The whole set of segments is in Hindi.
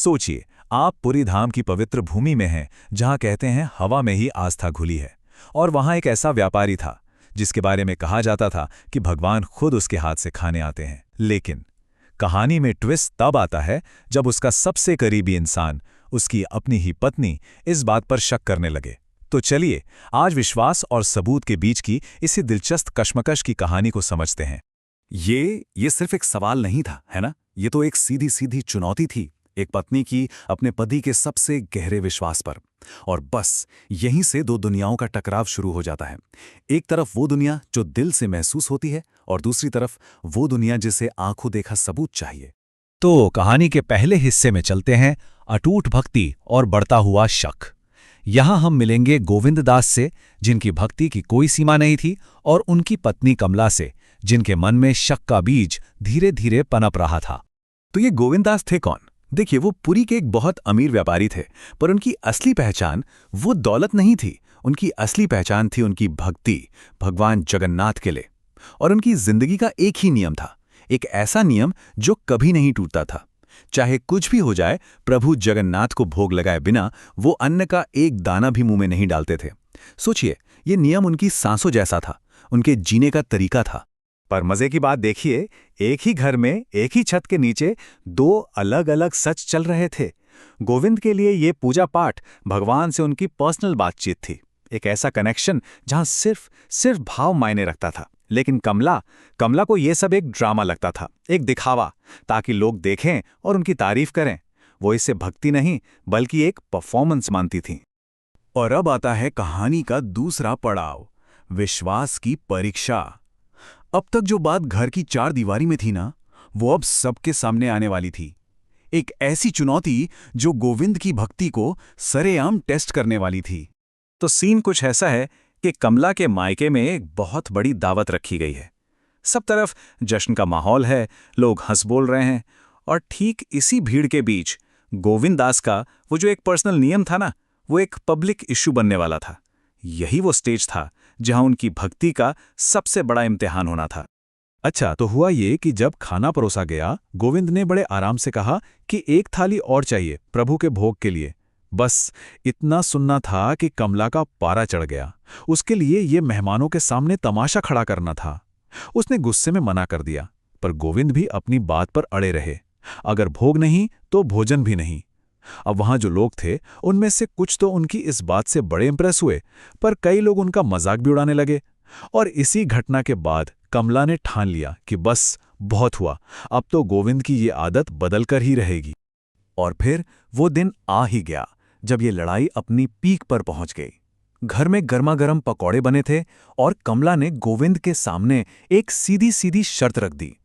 सोचिए, आप पुरी धाम की पवित्र भूमि में हैं, जहां कहते हैं हवा में ही आस्था घुली है। और वहां एक ऐसा व्यापारी था जिसके बारे में कहा जाता था कि भगवान खुद उसके हाथ से खाने आते हैं। लेकिन कहानी में ट्विस्ट तब आता है जब उसका सबसे करीबी इंसान, उसकी अपनी ही पत्नी, इस बात पर शक करने लगे। तो चलिए आज विश्वास और सबूत के बीच की इसी दिलचस्प कश्मकश की कहानी को समझते हैं। ये सिर्फ एक सवाल नहीं था, है ना? ये तो एक सीधी सीधी चुनौती थी, एक पत्नी की अपने पति के सबसे गहरे विश्वास पर। और बस यहीं से दो दुनियाओं का टकराव शुरू हो जाता है। एक तरफ वो दुनिया जो दिल से महसूस होती है, और दूसरी तरफ वो दुनिया जिसे आंखों देखा सबूत चाहिए। तो कहानी के पहले हिस्से में चलते हैं, अटूट भक्ति और बढ़ता हुआ शक। यहां हम मिलेंगे गोविंद दास से, जिनकी भक्ति की कोई सीमा नहीं थी, और उनकी पत्नी कमला से, जिनके मन में शक का बीज धीरे धीरे पनप रहा था। तो ये गोविंद दास थे कौन? देखिए, वो पुरी के एक बहुत अमीर व्यापारी थे, पर उनकी असली पहचान वो दौलत नहीं थी। उनकी असली पहचान थी उनकी भक्ति भगवान जगन्नाथ के लिए। और उनकी जिंदगी का एक ही नियम था, एक ऐसा नियम जो कभी नहीं टूटता था। चाहे कुछ भी हो जाए, प्रभु जगन्नाथ को भोग लगाए बिना वो अन्न का एक दाना भी मुंह में नहीं डालते थे। सोचिए, ये नियम उनकी सांसों जैसा था, उनके जीने का तरीका था। पर मजे की बात देखिए, एक ही घर में, एक ही छत के नीचे दो अलग अलग सच चल रहे थे। गोविंद के लिए ये पूजा पाठ भगवान से उनकी पर्सनल बातचीत थी, एक ऐसा कनेक्शन जहां सिर्फ भाव मायने रखता था। लेकिन कमला को ये सब एक ड्रामा लगता था, एक दिखावा, ताकि लोग देखें और उनकी तारीफ करें। वो इसे भक्ति नहीं बल्कि एक परफॉर्मेंस मानती थी। और अब आता है कहानी का दूसरा पड़ाव, विश्वास की परीक्षा। अब तक जो बात घर की चार दीवारी में थी ना, वो अब सबके सामने आने वाली थी। एक ऐसी चुनौती जो गोविंद की भक्ति को सरेआम टेस्ट करने वाली थी। तो सीन कुछ ऐसा है कि कमला के मायके में एक बहुत बड़ी दावत रखी गई है। सब तरफ जश्न का माहौल है, लोग हंस बोल रहे हैं, और ठीक इसी भीड़ के बीच गोविंद दास का वो जो एक पर्सनल नियम था ना, वो एक पब्लिक इश्यू बनने वाला था। यही वो स्टेज था जहां उनकी भक्ति का सबसे बड़ा इम्तिहान होना था। अच्छा, तो हुआ ये कि जब खाना परोसा गया, गोविंद ने बड़े आराम से कहा कि एक थाली और चाहिए प्रभु के भोग के लिए। बस इतना सुनना था कि कमला का पारा चढ़ गया। उसके लिए ये मेहमानों के सामने तमाशा खड़ा करना था। उसने गुस्से में मना कर दिया, पर गोविंद भी अपनी बात पर अड़े रहे। अगर भोग नहीं तो भोजन भी नहीं। अब वहां जो लोग थे, उनमें से कुछ तो उनकी इस बात से बड़े इंप्रेस हुए, पर कई लोग उनका मजाक भी उड़ाने लगे। और इसी घटना के बाद कमला ने ठान लिया कि बस बहुत हुआ, अब तो गोविंद की ये आदत बदल कर ही रहेगी। और फिर वो दिन आ ही गया जब ये लड़ाई अपनी पीक पर पहुंच गई। घर में गर्मा गर्म पकौड़े बने थे, और कमला ने गोविंद के सामने एक सीधी सीधी शर्त रख दी।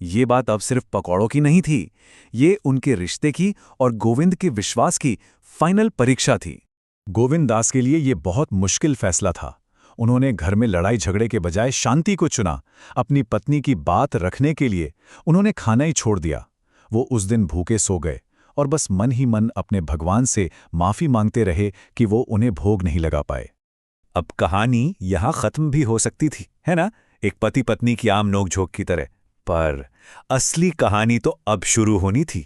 ये बात अब सिर्फ पकौड़ों की नहीं थी, ये उनके रिश्ते की और गोविंद के विश्वास की फाइनल परीक्षा थी। गोविंद दास के लिए ये बहुत मुश्किल फैसला था। उन्होंने घर में लड़ाई झगड़े के बजाय शांति को चुना। अपनी पत्नी की बात रखने के लिए उन्होंने खाना ही छोड़ दिया। वो उस दिन भूखे सो गए और बस मन ही मन अपने भगवान से माफी मांगते रहे कि वो उन्हें भोग नहीं लगा पाए। अब कहानी यहां खत्म भी हो सकती थी, है ना, एक पति पत्नी की आम नोकझोंक की तरह। पर असली कहानी तो अब शुरू होनी थी।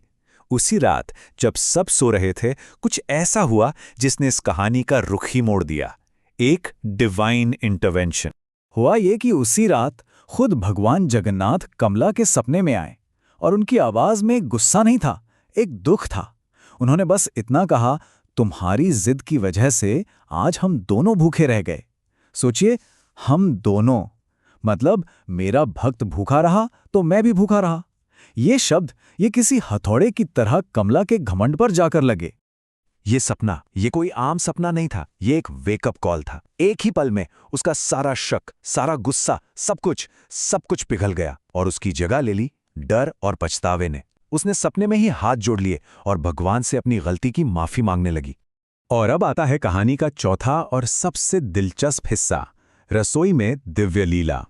उसी रात जब सब सो रहे थे, कुछ ऐसा हुआ जिसने इस कहानी का रुख ही मोड़ दिया। एक डिवाइन इंटरवेंशन हुआ। ये कि उसी रात खुद भगवान जगन्नाथ कमला के सपने में आए, और उनकी आवाज में गुस्सा नहीं था, एक दुख था। उन्होंने बस इतना कहा, तुम्हारी जिद की वजह से आज हम दोनों भूखे रह गए। सोचिए, हम दोनों, मतलब मेरा भक्त भूखा रहा तो मैं भी भूखा रहा। ये शब्द ये किसी हथौड़े की तरह कमला के घमंड पर जाकर लगे। ये सपना, ये कोई आम सपना नहीं था, ये एक वेकअप कॉल था। एक ही पल में उसका सारा शक, सारा गुस्सा, सब कुछ पिघल गया, और उसकी जगह ले ली डर और पछतावे ने। उसने सपने में ही हाथ जोड़ लिए और भगवान से अपनी गलती की माफी मांगने लगी। और अब आता है कहानी का चौथा और सबसे दिलचस्प हिस्सा, रसोई में दिव्य लीला।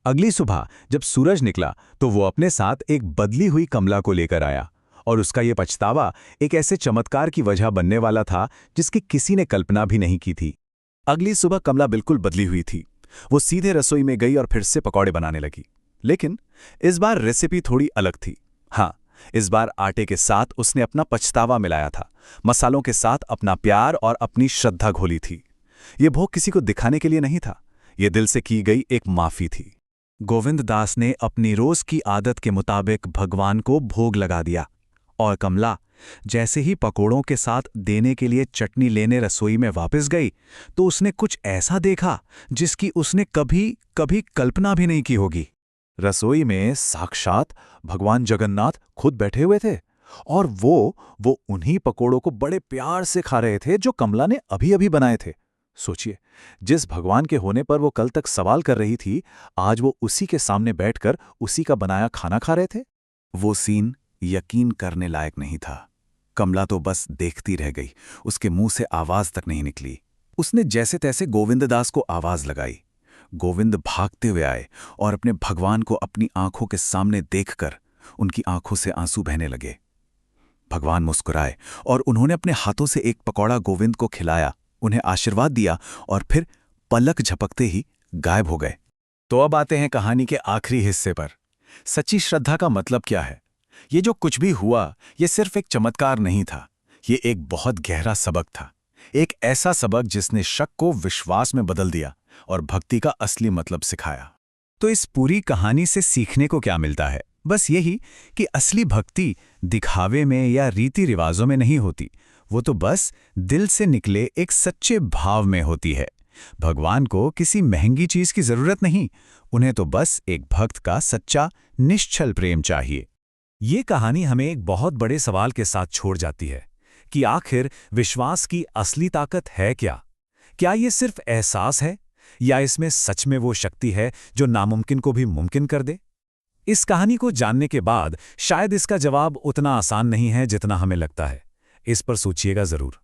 अगली सुबह जब सूरज निकला तो वो अपने साथ एक बदली हुई कमला को लेकर आया, और उसका ये पछतावा एक ऐसे चमत्कार की वजह बनने वाला था जिसकी किसी ने कल्पना भी नहीं की थी। अगली सुबह कमला बिल्कुल बदली हुई थी। वो सीधे रसोई में गई और फिर से पकौड़े बनाने लगी। लेकिन इस बार रेसिपी थोड़ी अलग थी। हाँ, इस बार आटे के साथ उसने अपना पछतावा मिलाया था, मसालों के साथ अपना प्यार और अपनी श्रद्धा घोली थी। ये भोग किसी को दिखाने के लिए नहीं था, ये दिल से की गई एक माफी थी। गोविंद दास ने अपनी रोज की आदत के मुताबिक भगवान को भोग लगा दिया, और कमला जैसे ही पकोड़ों के साथ देने के लिए चटनी लेने रसोई में वापस गई तो उसने कुछ ऐसा देखा जिसकी उसने कभी कभी कल्पना भी नहीं की होगी। रसोई में साक्षात भगवान जगन्नाथ खुद बैठे हुए थे, और वो उन्हीं पकोड़ों को बड़े प्यार से खा रहे थे जो कमला ने अभी अभी बनाए थे। सोचिए, जिस भगवान के होने पर वो कल तक सवाल कर रही थी, आज वो उसी के सामने बैठकर उसी का बनाया खाना खा रहे थे। वो सीन यकीन करने लायक नहीं था। कमला तो बस देखती रह गई, उसके मुंह से आवाज तक नहीं निकली। उसने जैसे तैसे गोविंददास को आवाज लगाई। गोविंद भागते हुए आए और अपने भगवान को अपनी आंखों के सामने देखकर उनकी आंखों से आंसू बहने लगे। भगवान मुस्कुराए और उन्होंने अपने हाथों से एक पकौड़ा गोविंद को खिलाया, उन्हें आशीर्वाद दिया और फिर पलक झपकते ही गायब हो गए। तो अब आते हैं कहानी के आखिरी हिस्से पर। सच्ची श्रद्धा का मतलब क्या है? ये जो कुछ भी हुआ, ये सिर्फ एक चमत्कार नहीं था, ये एक बहुत गहरा सबक था। एक ऐसा सबक जिसने शक को विश्वास में बदल दिया और भक्ति का असली मतलब सिखाया। तो इस पूरी कहानी से सीखने को क्या मिलता है? बस यही कि असली भक्ति दिखावे में या रीति रिवाजों में नहीं होती, वो तो बस दिल से निकले एक सच्चे भाव में होती है। भगवान को किसी महंगी चीज की जरूरत नहीं, उन्हें तो बस एक भक्त का सच्चा निश्चल प्रेम चाहिए। ये कहानी हमें एक बहुत बड़े सवाल के साथ छोड़ जाती है कि आखिर विश्वास की असली ताकत है क्या? क्या ये सिर्फ एहसास है, या इसमें सच में वो शक्ति है जो नामुमकिन को भी मुमकिन कर दे? इस कहानी को जानने के बाद शायद इसका जवाब उतना आसान नहीं है जितना हमें लगता है। इस पर सोचिएगा जरूर।